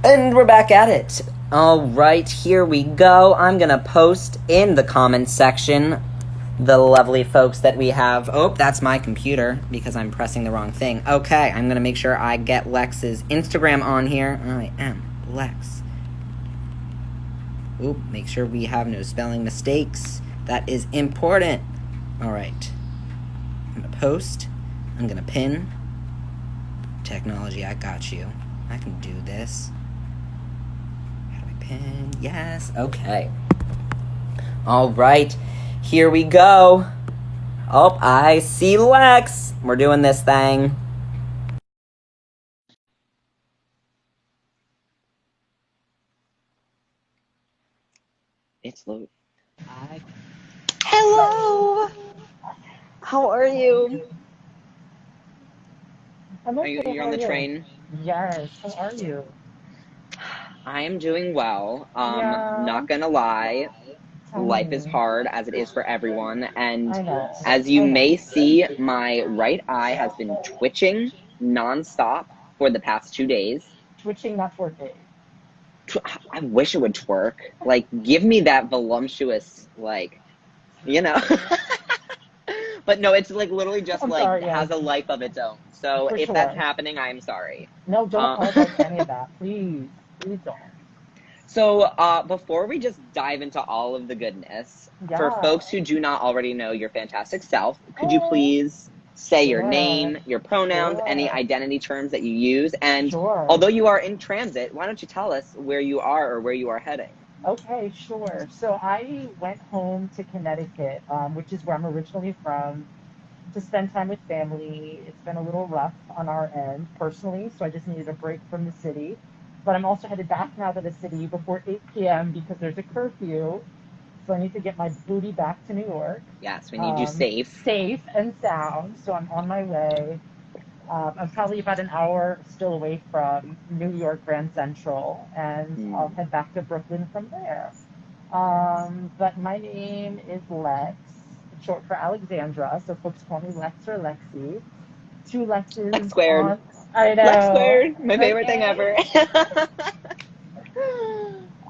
And we're back at it. Alright, here we go. I'm gonna post in the comments section the lovely folks that we have. Oh, that's my computer because I'm pressing the wrong thing. Okay, I'm gonna make sure I get Lex's Instagram on here. I am Lex. Oop, make sure we have no spelling mistakes. That is important. Alright. I'm gonna post. I'm gonna pin. Technology, I got you. I can do this. How do I pin? Yes. Okay. Alright. Here we go. Oh, I see Lex. We're doing this thing. It's low. Hi. Hello. How are you? I'm Are you okay. you're How on are the you? train? Yes. How are you? I am doing well. Yeah. Not gonna lie. Tell Life is me. hard as it is for everyone, and I know. as you I may know. see, my right eye has been twitching nonstop for the past 2 days. Twitching, not twerking. I wish it would twerk. Like, give me that voluptuous, like, you know. But no, it's like literally just I'm like sorry. Yes, has a life of its own. So for if that's sure. happening, I'm sorry. No, don't Uh, apologize for any of that. Please. Please don't. Before we just dive into all of the goodness, for Yeah. folks who do not already know your fantastic self, could you Oh, please say your sure. name, your pronouns, any Sure. identity terms that you use? And Sure. although you are in transit, why don't you tell us where you are or where you are heading? Okay, sure. So I went home to Connecticut, which is where I'm originally from, to spend time with family. It's been a little rough on our end personally, so I just needed a break from the city. But I'm also headed back now to the city before 8 p.m. because there's a curfew. So I need to get my booty back to New York, Yes, we need you safe. safe and sound. So I'm on my way. I'm probably about an hour still away from New York Grand Central, and I'll Hmm. head back to Brooklyn from there. But my name is Lex, short for Alexandra, so folks call me Lex or Lexi. Two Lex Lexes squared. on. I Lex know. squared. My favorite thing Okay. ever.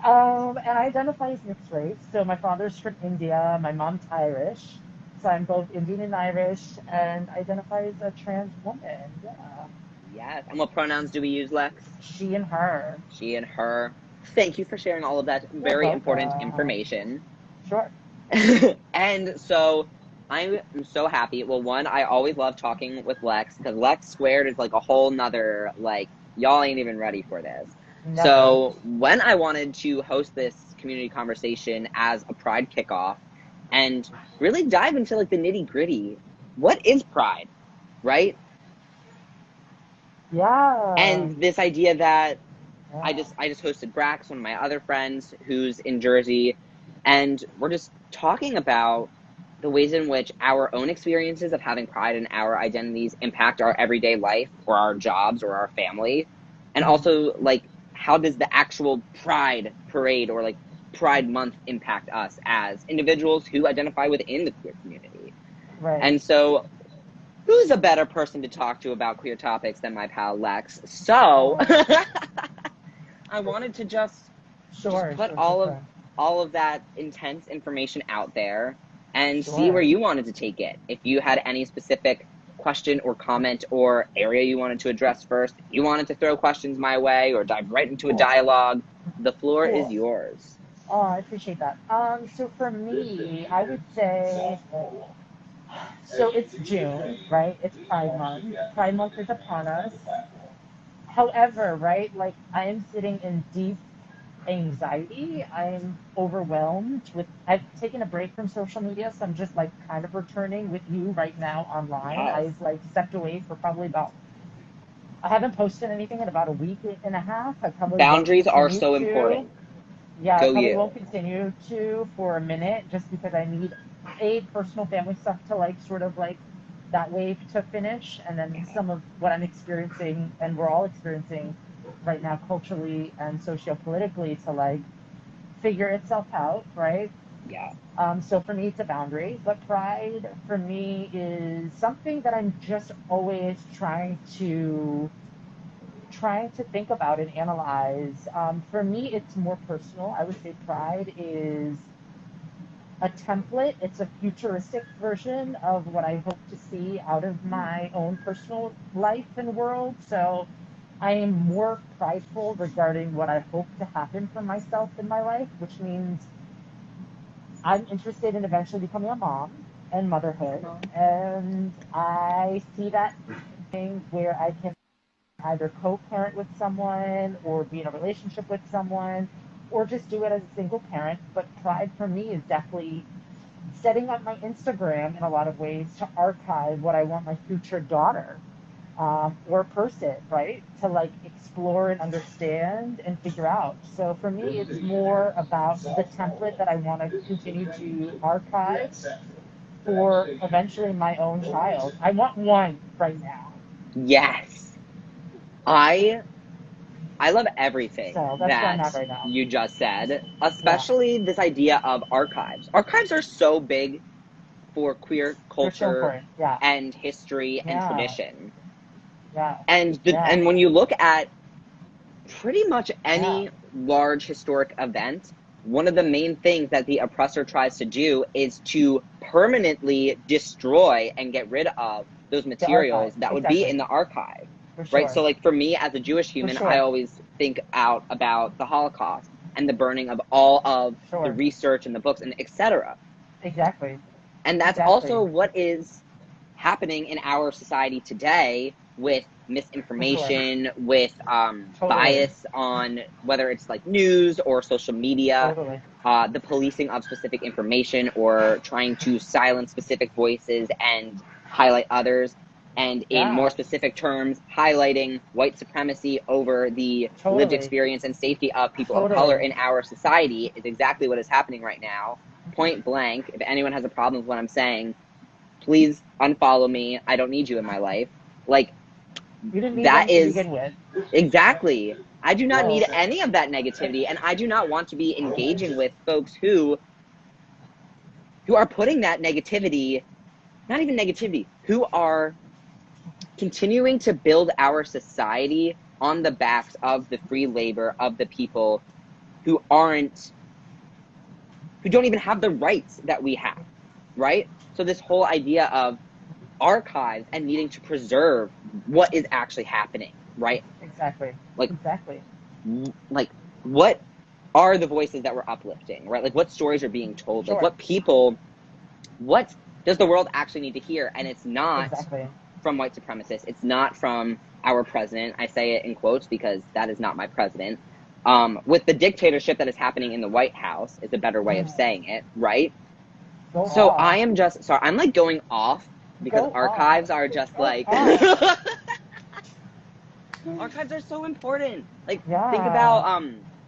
And I identify as mixed race. So my father's from India, my mom's Irish. So I'm both Indian and Irish, and identify as a trans woman. Yeah. Yes. And what pronouns do we use, Lex? She and her. She and her. Thank you for sharing all of that You're very important welcome. information. Sure. And so I am so happy. Well, one, I always love talking with Lex because Lex squared is like a whole nother, like, y'all ain't even ready for this. Never. So when I wanted to host this community conversation as a Pride kickoff and really dive into like the nitty gritty, what is Pride, right? Yeah. And this idea that Yeah. I just hosted Brax, one of my other friends who's in Jersey, and we're just talking about the ways in which our own experiences of having pride in our identities impact our everyday life or our jobs or our family. And Mhm. also like how does the actual pride parade or like pride month impact us as individuals who identify within the queer community. Right. And so who's a better person to talk to about queer topics than my pal Lex? So Oh, I wanted to just sure, put sure, sure, sure. all of that intense information out there and see where Sure. you wanted to take it. If you had any specific question or comment or area you wanted to address first, if you wanted to throw questions my way or dive right into a Cool. dialogue, the floor is Cool. yours. Oh, I appreciate that. So for me, I would say, so it's June, right? It's Pride Month. Pride Month is upon us. However, right, like I am sitting in deep anxiety. I'm overwhelmed with, I've taken a break from social media, so I'm just like kind of returning with you right now online. Yes. I've like stepped away for probably about, I haven't posted anything in about a week and a half. I probably won't Boundaries are continue so to. important. Yeah, I Go probably won't you. continue to for a minute just because I need a personal family stuff to like sort of like that wave to finish, and then some of what I'm experiencing and we're all experiencing right now culturally and socio-politically to like figure itself out, right? Yeah. So for me, it's a boundary, but pride for me is something that I'm just always trying to think about and analyze. For me, it's more personal. I would say Pride is a template. It's a futuristic version of what I hope to see out of my own personal life and world. So I am more prideful regarding what I hope to happen for myself in my life, which means I'm interested in eventually becoming a mom and motherhood. And I see that thing where I can either co-parent with someone or be in a relationship with someone or just do it as a single parent. But pride for me is definitely setting up my Instagram in a lot of ways to archive what I want my future daughter or person, right, to like explore and understand and figure out. So for me, it's more about the template that I want to continue to archive for eventually my own child. I want one right now. Yes. I love everything So that's where I'm at that right now. you just said, Yeah, especially this idea of archives. Archives are so big for queer they're so culture important. Yeah, and history and yeah, tradition. yeah, And yeah, when you look at pretty much yeah. any large historic event, one of the main things that the oppressor tries to do is to permanently destroy and get rid of those The archive, materials that would be exactly, in the archive. for Right? sure, So like for me as a Jewish for human, I sure, always think out about the Holocaust and the burning of all of the sure, research and the books and etc. exactly, And that's exactly, also what is happening in our society today with for sure, misinformation, with totally, bias on whether it's like news or social media, totally, the policing of specific information or trying to silence specific voices and highlight others. And in more yeah, specific terms, highlighting white supremacy over the lived totally, experience and safety of people of color totally. in our society is exactly what is happening right now. Point blank. If anyone has a problem with what I'm saying, please unfollow me. I don't need you in my life. Like, You didn't need that them to is begin with. exactly. I do not So, need any of that negativity, and I do not want to be engaging with folks who are putting that negativity, not even negativity, who are continuing to build our society on the backs of the free labor of the people who aren't who don't even have the rights that we have, right? So this whole idea of archives and needing to preserve what is actually happening, right? exactly, Like exactly, like what are the voices that we're uplifting, right? Like what stories are being told? Like sure, what does the world actually need to hear? And it's not exactly, from white supremacists. It's not from our president. I say it in quotes because that is not my president. With the dictatorship that is happening in the White House is a better way of saying it, right? go So off, I am just sorry. I'm like going off because go off, archives are just go like off. archives are so important. Like Yeah,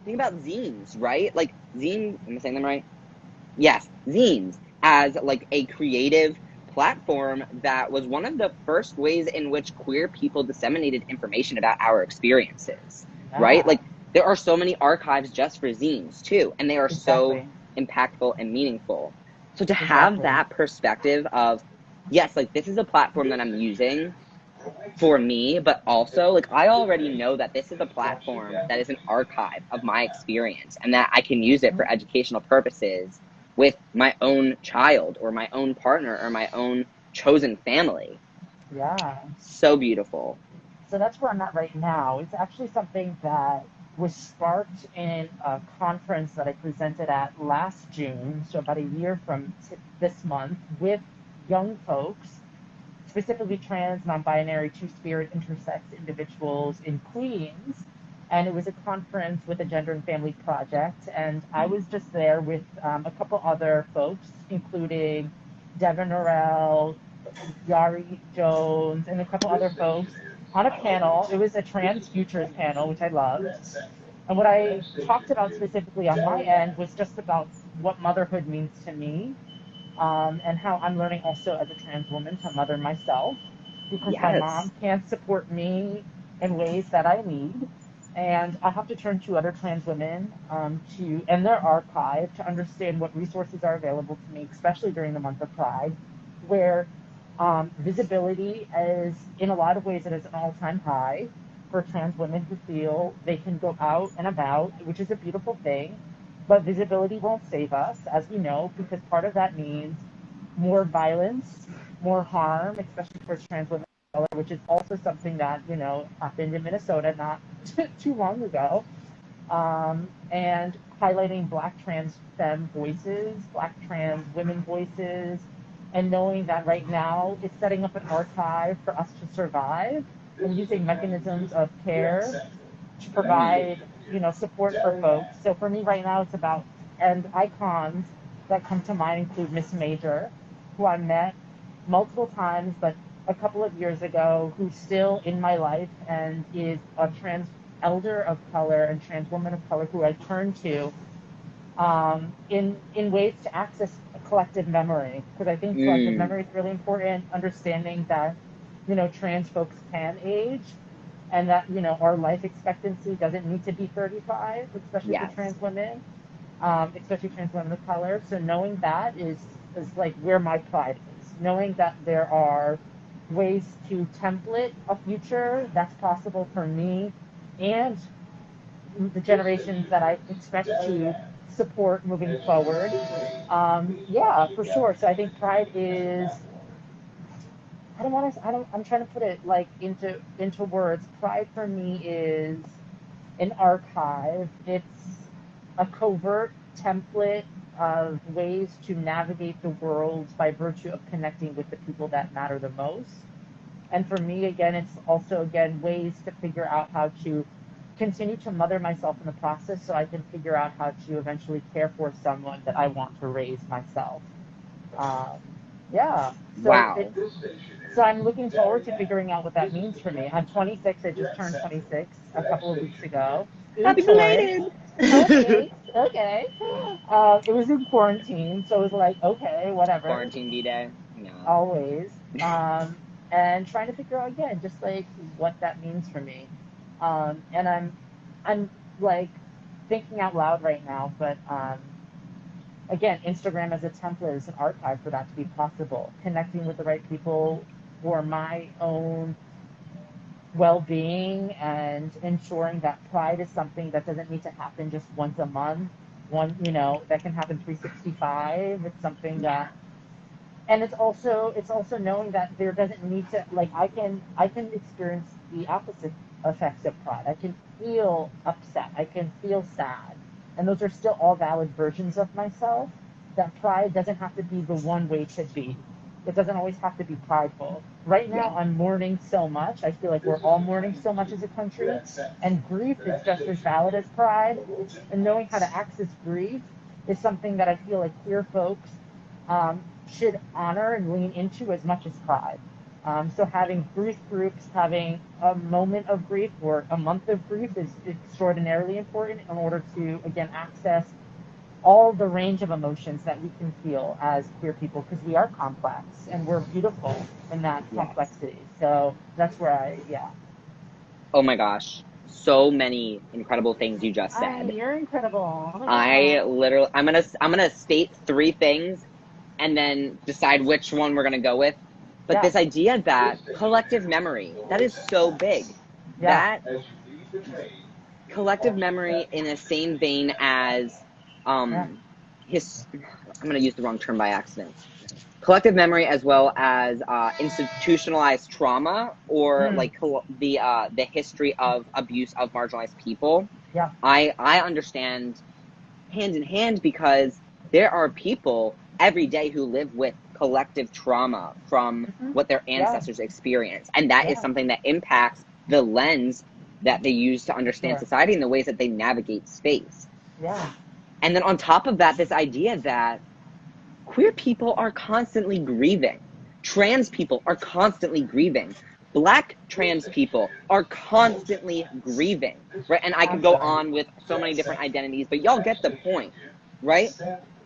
think about zines, right? Like zine, am I saying them right? Yes, zines as like a creative platform that was one of the first ways in which queer people disseminated information about our experiences, right? yeah, Like there are so many archives just for zines too, and they are so exactly, impactful and meaningful. So to have exactly, that perspective of, yes, like this is a platform that I'm using for me, but also like I already know that this is a platform that is an archive of my experience and that I can use it for educational purposes with my own child or my own partner or my own chosen family. yeah. So beautiful. So that's where I'm at right now. It's actually something that was sparked in a conference that I presented at last June, so about a year from this month, with young folks, specifically trans, non binary, two spirit, intersex individuals in Queens. And it was a conference with the Gender and Family Project. And I was just there with a couple other folks, including Devin Norell, Yari Jones, and a couple other folks on a panel. It was a trans futures panel, which I loved. And what I talked about specifically on my end was just about what motherhood means to me, and how I'm learning also as a trans woman to mother myself because my Yes. mom can't support me in ways that I need. And I have to turn to other trans women to and their archive to understand what resources are available to me, especially during the month of Pride, where visibility is in a lot of ways it is an all-time high. for trans women who feel they can go out and about, which is a beautiful thing. But visibility won't save us, as we know, because part of that means more violence, more harm, especially for trans women of color, which is also something that, happened in Minnesota not too long ago. And highlighting Black trans femme voices, Black trans women voices, and knowing that right now it's setting up an archive for us to survive and using mechanisms of care to provide, support for folks. So for me right now, it's about, and icons that come to mind include Miss Major, who I met multiple times, but a couple of years ago, who's still in my life and is a trans elder of color and trans woman of color who I turn to in ways to access a collective memory. Because I think collective memory is really important, understanding that, trans folks can age and that, our life expectancy doesn't need to be 35, especially for trans women, especially trans women of color. So knowing that is like where my pride is. Knowing that there are ways to template a future that's possible for me and the generations that I expect to support moving forward. Yeah, for sure. So I think pride is, I'm trying to put it like into words. Pride for me is an archive. It's a covert template of ways to navigate the world by virtue of connecting with the people that matter the most. And for me, again, it's also, again, ways to figure out how to continue to mother myself in the process so I can figure out how to eventually care for someone that I want to raise myself. Yeah. So Wow. So I'm looking forward to figuring out what that means for me. I'm 26. I just turned 26 a couple of weeks ago. Happy belated. Okay. Okay. It was in quarantine, so it was like, okay, whatever. Quarantine D-Day. No. Always. And trying to figure out again, just like what that means for me. And I'm like thinking out loud right now, but again, Instagram as a template is an archive for that to be possible. Connecting with the right people for my own well-being and ensuring that pride is something that doesn't need to happen just once a month. That can happen 365. It's something that, and it's also knowing that there doesn't need to, like, I can experience the opposite effects of pride. I can feel upset. I can feel sad. And those are still all valid versions of myself. That pride doesn't have to be the one way to be. It doesn't always have to be prideful. Right now, I'm mourning so much. I feel like we're all mourning so much as a country. And grief is just as valid as pride. And knowing how to access grief is something that I feel like queer folks should honor and lean into as much as pride. So having grief groups, having a moment of grief or a month of grief is extraordinarily important in order to, again, access all the range of emotions that we can feel as queer people, because we are complex and we're beautiful in that complexity. So that's where Oh my gosh. So many incredible things you just said. You're incredible. Oh I'm gonna state 3 things and then decide which one we're gonna go with. But this idea that collective memory, that is so big. That collective memory in the same vein as I'm gonna use the wrong term by accident. Collective memory as well as institutionalized trauma or like the history of abuse of marginalized people. Yeah. I understand hand in hand because there are people every day who live with collective trauma from what their ancestors experienced. And that is something that impacts the lens that they use to understand society and the ways that they navigate space. Yeah. And then on top of that, this idea that queer people are constantly grieving. Trans people are constantly grieving. Black trans people are constantly grieving, right? And I could go on with so many different identities, but y'all get the point, right?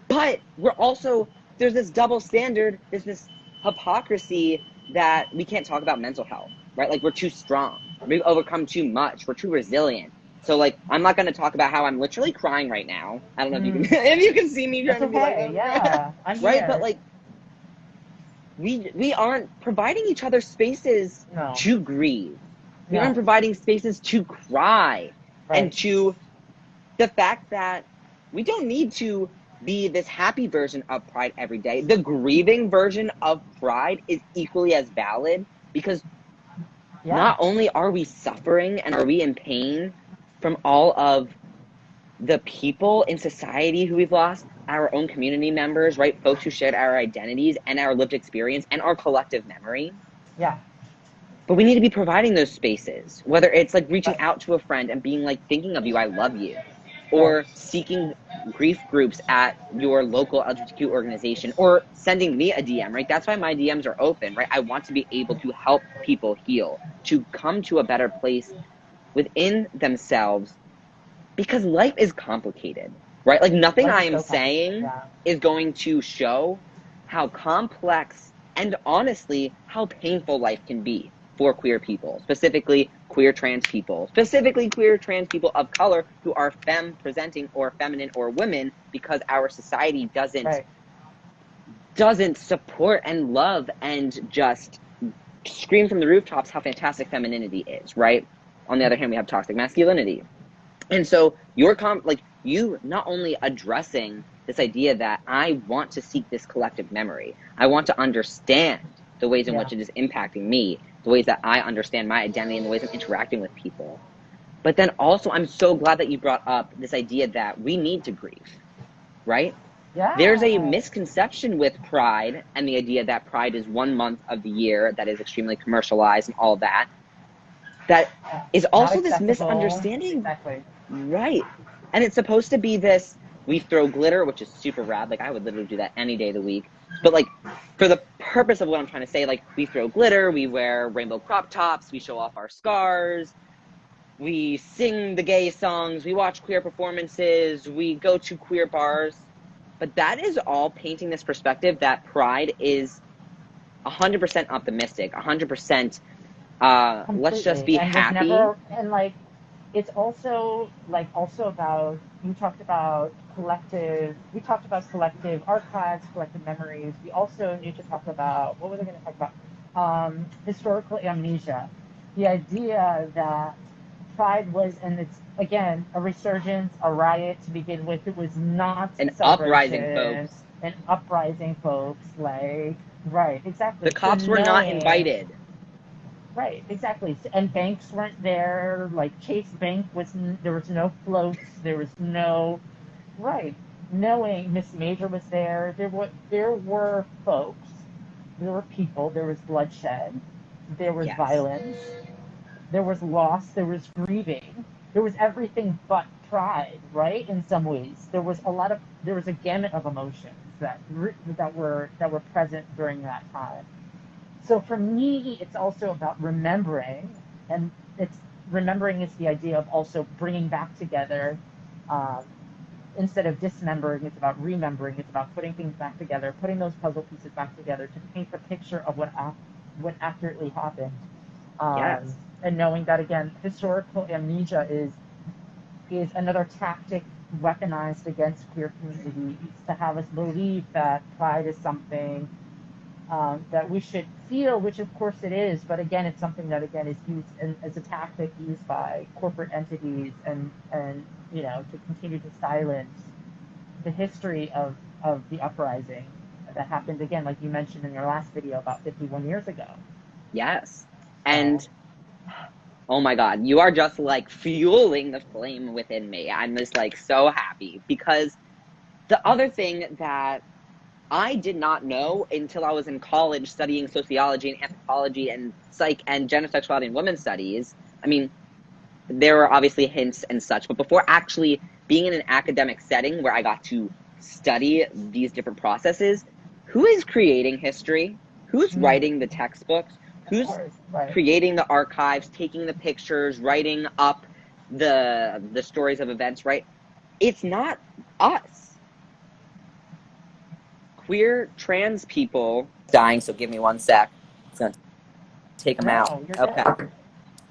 But we're also, there's this double standard, there's this hypocrisy that we can't talk about mental health, right? Like, we're too strong. We've overcome too much. We're too resilient. So, like, I'm not going to talk about how I'm literally crying right now. I don't know if you can, if you can see me trying to be like, I'm right? here. But, like, we aren't providing each other spaces to grieve. We aren't providing spaces to cry and to the fact that we don't need to be this happy version of Pride every day. The grieving version of Pride is equally as valid, because not only are we suffering and are we in pain from all of the people in society who we've lost, our own community members, right? Folks who shared our identities and our lived experience and our collective memory. Yeah. But we need to be providing those spaces, whether it's like reaching out to a friend and being like, thinking of you, I love you, or seeking grief groups at your local LGBTQ organization, or sending me a DM, right? That's why my DMs are open, right? I want to be able to help people heal, to come to a better place within themselves, because life is complicated, right? Like nothing I am saying is going to show how complex and honestly how painful life can be for queer people, specifically queer trans people of color who are femme presenting or feminine or women, because our society doesn't support and love and just scream from the rooftops how fantastic femininity is, right? On the other hand, we have toxic masculinity. And so you not only addressing this idea that I want to seek this collective memory, I want to understand the ways in which it is impacting me, the ways that I understand my identity and the ways I'm interacting with people. But then also, I'm so glad that you brought up this idea that we need to grieve, right? Yeah. There's a misconception with Pride and the idea that Pride is 1 month of the year that is extremely commercialized and all that. That is also this misunderstanding. Exactly. Right. And it's supposed to be this, we throw glitter, which is super rad. Like, I would literally do that any day of the week. But, like, for the purpose of what I'm trying to say, like, we throw glitter, we wear rainbow crop tops, we show off our scars, we sing the gay songs, we watch queer performances, we go to queer bars. But that is all painting this perspective that Pride is 100% optimistic, 100% let's just be happy. And like, it's also about, we talked about collective archives, collective memories. We also need to talk about, what was I going to talk about? Historical amnesia. The idea that Pride was, and it's again a resurgence, a riot to begin with. It was not an uprising, folks. An uprising, folks. Like, right, exactly. The cops were not invited. Right, exactly. And banks weren't there. Like Chase Bank there was no floats. There was no, right. Knowing Miss Major was there. There were folks. There were people. There was bloodshed. There was violence. There was loss. There was grieving. There was everything but pride, right? In some ways, there was a gamut of emotions that were present during that time. So for me, it's also about remembering, and remembering is the idea of also bringing back together. Instead of dismembering, it's about remembering. It's about putting things back together, putting those puzzle pieces back together to paint the picture of what accurately happened. And knowing that, again, historical amnesia is another tactic weaponized against queer communities to have us believe that pride is something that we should feel, which of course it is, but again, it's something that again is used as a tactic used by corporate entities and to continue to silence the history of the uprising that happened, again, like you mentioned in your last video, about 51 years ago. Yes. And oh my God, you are just like fueling the flame within me. I'm just like so happy, because the other thing that I did not know until I was in college studying sociology and anthropology and psych and gender sexuality and women's studies. I mean, there were obviously hints and such, but before actually being in an academic setting where I got to study these different processes, who is creating history? Who's writing the textbooks? Who's creating the archives, taking the pictures, writing up the stories of events, right? It's not us. Queer trans people dying, so give me 1 sec. It's gonna take them out. Okay. Good.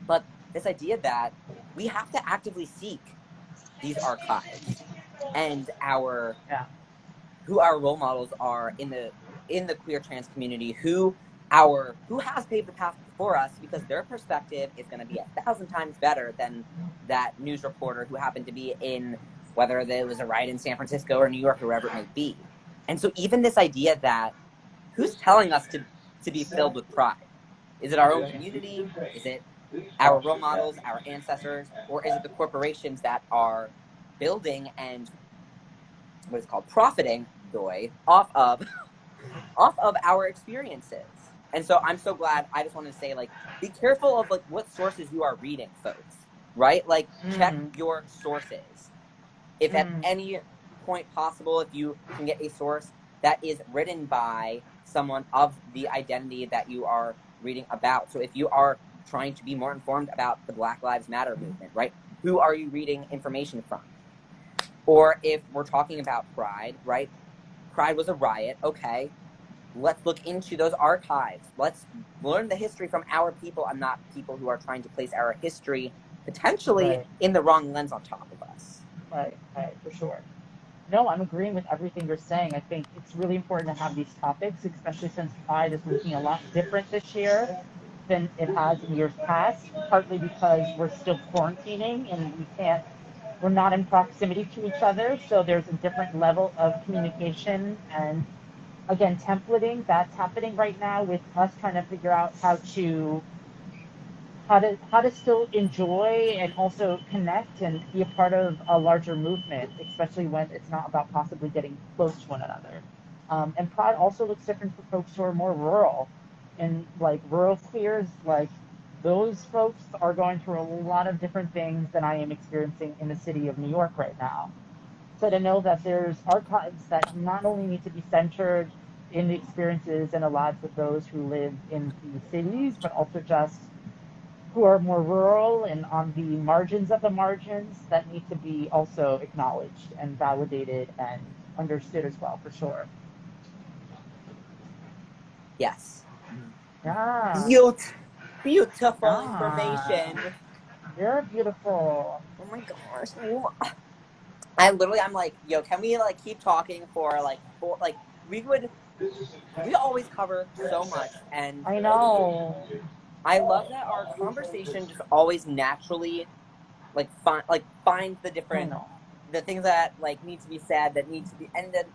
But this idea that we have to actively seek these archives and who our role models are in the queer trans community, who has paved the path for us because their perspective is going to be 1,000 times better than that news reporter who happened to be in, whether it was a riot in San Francisco or New York or wherever it may be. And so even this idea that who's telling us to be filled with pride? Is it our own community? Is it our role models, our ancestors, or is it the corporations that are building and what is called profiting, off of our experiences? And so I'm so glad. I just wanted to say, like, be careful of like what sources you are reading, folks. Right? Like, check your sources. If at any point possible, if you can get a source that is written by someone of the identity that you are reading about. So if you are trying to be more informed about the Black Lives Matter movement, right? Who are you reading information from? Or if we're talking about Pride, right? Pride was a riot. Okay, let's look into those archives. Let's learn the history from our people and not people who are trying to place our history potentially in the wrong lens on top of us. Right, for sure. No, I'm agreeing with everything you're saying. I think it's really important to have these topics, especially since Pride is looking a lot different this year than it has in years past, partly because we're still quarantining and we're not in proximity to each other, so there's a different level of communication and, again, templating that's happening right now with us trying to figure out how to still enjoy and also connect and be a part of a larger movement, especially when it's not about possibly getting close to one another. And Pride also looks different for folks who are more rural. And like rural queers, like those folks are going through a lot of different things than I am experiencing in the city of New York right now. So to know that there's archives that not only need to be centered in the experiences and the lives of those who live in the cities, but also just who are more rural and on the margins of the margins that need to be also acknowledged and validated and understood as well, for sure. Yes. Yeah. Beautiful information. You're beautiful. Oh my gosh. I'm like, yo, can we like keep talking for we always cover so much, and I know. I love that our conversation just always naturally finds the things that like need to be said, that need to be, and then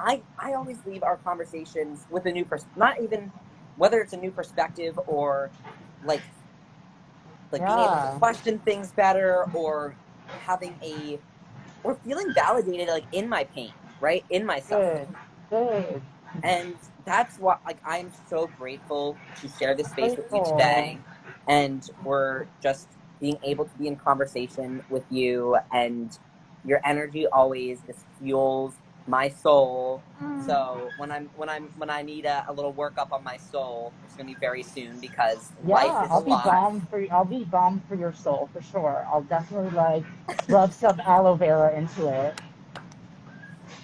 I always leave our conversations with a new not even whether it's a new perspective or like being able to question things better or or feeling validated like in my pain, right? In my suffering. Good. And that's what I'm so grateful to share this space with you today. And we're just being able to be in conversation with you, and your energy always just fuels my soul. So when I need a little workup on my soul, it's gonna be very soon because life is a lot. I'll be balm for your soul for sure. I'll definitely rub some aloe vera into it.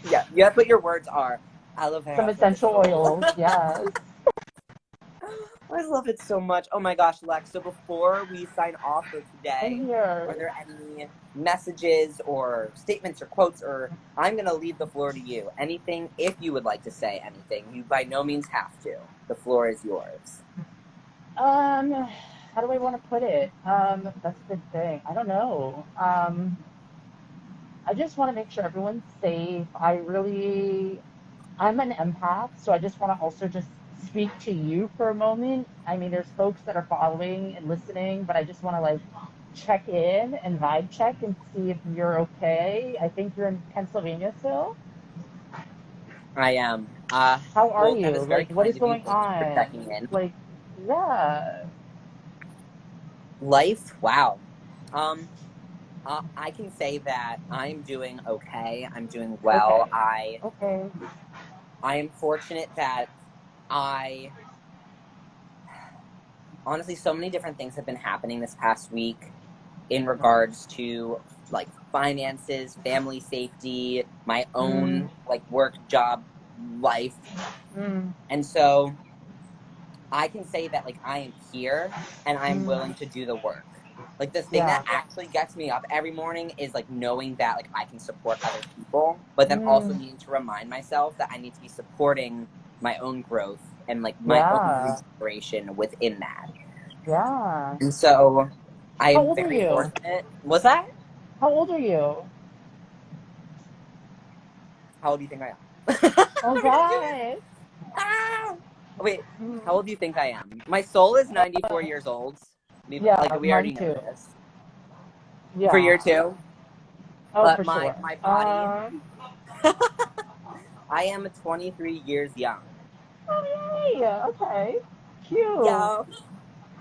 Yeah, that's what your words are. Aloe vera. Some essential oils, yes. I love it so much. Oh my gosh, Lex. So before we sign off for today, are there any messages or statements or quotes, or I'm going to leave the floor to you. Anything, if you would like to say anything, you by no means have to. The floor is yours. How do I want to put it? That's a good thing. I don't know. I just want to make sure everyone's safe. I'm an empath, so I just want to also just speak to you for a moment. I mean, there's folks that are following and listening, but I just want to check in and vibe check and see if you're okay. I think you're in Pennsylvania still. I am. How are you? What is going on? Checking in. Yeah. Life, wow. I can say that I'm doing okay. I'm doing well. Okay. I am fortunate that honestly, so many different things have been happening this past week in regards to finances, family safety, my own work, job, life. And so I can say that I am here and I'm willing to do the work. The thing that actually gets me up every morning is knowing that I can support other people, but then also needing to remind myself that I need to be supporting my own growth and my own inspiration within that. Yeah. And so I How am old are very you? fortunate. Was that? How old are you? How old do you think I am? Oh We're gonna do it. God. Ah! Wait, how Mm. old do you think I am? My soul is 94 years old. Like Yeah, we mine already know too. this. For year Yeah. two. Oh, But for sure. my body, I am 23 years young. Oh, yay. Okay. Cute. Yeah.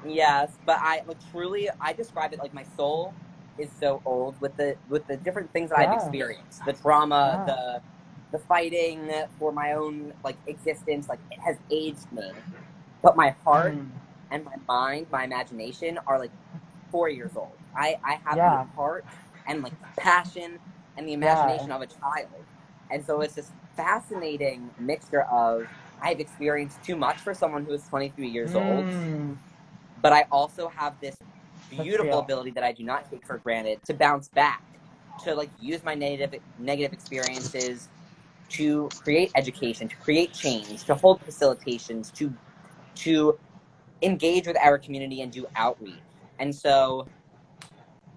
Yes, but I like truly I describe it like my soul is so old with the different things that I've Yeah. experienced. The trauma, Yeah. the fighting for my own like existence, like it has aged me. But my heart Mm. and my mind, my imagination are like 4 years old. I have the Yeah. heart and like the passion and the Yeah. imagination of a child. And so it's this fascinating mixture of I've experienced too much for someone who is 23 years old, Mm. but I also have this That's beautiful real. ability that I do not take for granted to bounce back, to like use my negative experiences to create education, to create change, to hold facilitations, to engage with our community and do outreach. And so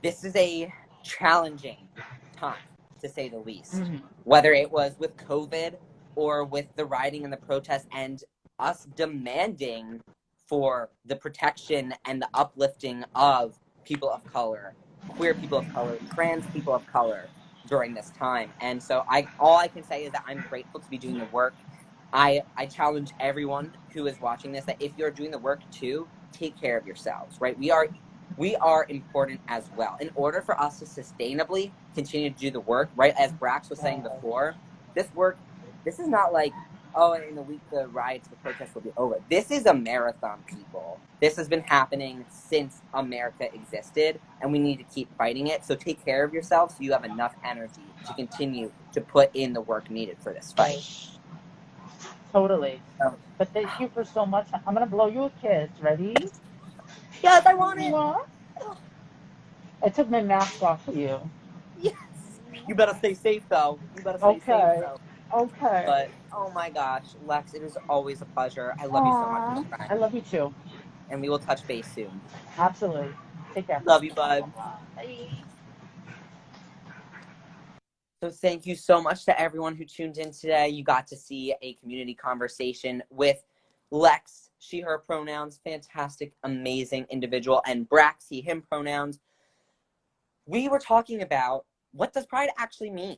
this is a challenging time, to say the least. Mm. Whether it was with COVID or with the rioting and the protests and us demanding for the protection and the uplifting of people of color, queer people of color, trans people of color during this time. And so I all I can say is that I'm grateful to be doing the work. I challenge everyone who is watching this that if you're doing the work too, take care of yourselves, right? We are important as well. In order for us to sustainably continue to do the work, right? As Brax was saying Yeah. before, this work, this is not like, oh, in a week the riots, the protests will be over. This is a marathon, people. This has been happening since America existed, and we need to keep fighting it. So take care of yourself so you have enough energy to continue to put in the work needed for this fight. Right. Totally. So, But thank you for so much. I'm gonna blow you a kiss. Ready? yes, I want it. Mwah. I took my mask off for you. Yes. You better stay safe, though. You better stay safe, Okay. though. Okay. But oh my gosh, Lex, it is always a pleasure. I love you so much, Aw. my I friend. love you too. And we will touch base soon. Absolutely. Take care. Love you, bud. Bye. So thank you so much to everyone who tuned in today. You got to see a community conversation with Lex, she, her pronouns, fantastic, amazing individual, and Brax, he, him pronouns. We were talking about what does pride actually mean?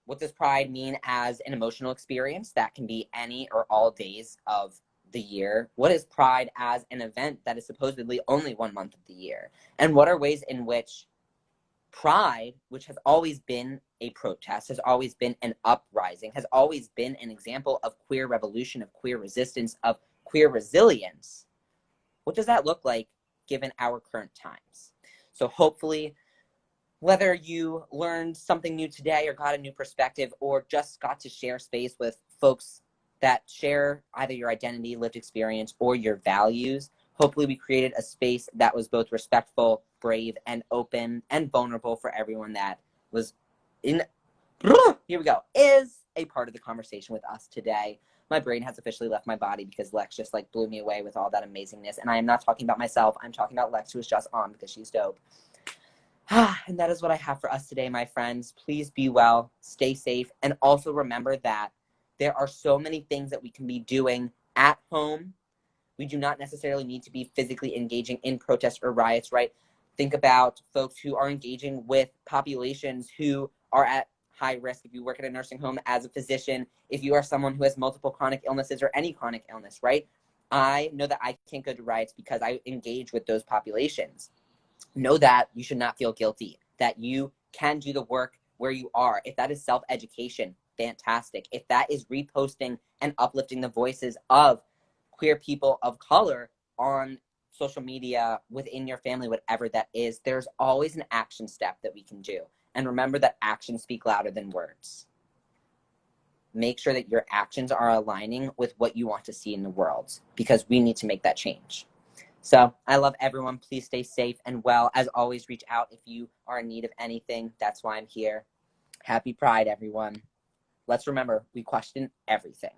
What does pride mean as an emotional experience that can be any or all days of the year? What is pride as an event that is supposedly only 1 month of the year? And what are ways in which pride, which has always been a protest, has always been an uprising, has always been an example of queer revolution, of queer resistance, of queer resilience, what does that look like given our current times? So hopefully, whether you learned something new today or got a new perspective or just got to share space with folks that share either your identity, lived experience, or your values, hopefully we created a space that was both respectful, brave, and open and vulnerable for everyone that was in, here we go, is a part of the conversation with us today. My brain has officially left my body because Lex just like blew me away with all that amazingness. And I am not talking about myself. I'm talking about Lex, who was just on because she's dope. And that is what I have for us today, my friends. Please be well, stay safe, and also remember that there are so many things that we can be doing at home. We do not necessarily need to be physically engaging in protests or riots, right? Think about folks who are engaging with populations who are at high risk. If you work at a nursing home as a physician, if you are someone who has multiple chronic illnesses or any chronic illness, right? I know that I can't go to riots because I engage with those populations. Know that you should not feel guilty, that you can do the work where you are. If that is self-education, fantastic. If that is reposting and uplifting the voices of queer people of color on social media, within your family, whatever that is, there's always an action step that we can do. And remember that actions speak louder than words. Make sure that your actions are aligning with what you want to see in the world, because we need to make that change. So I love everyone. Please stay safe and well. As always, reach out if you are in need of anything. That's why I'm here. Happy Pride, everyone. Let's remember, we question everything.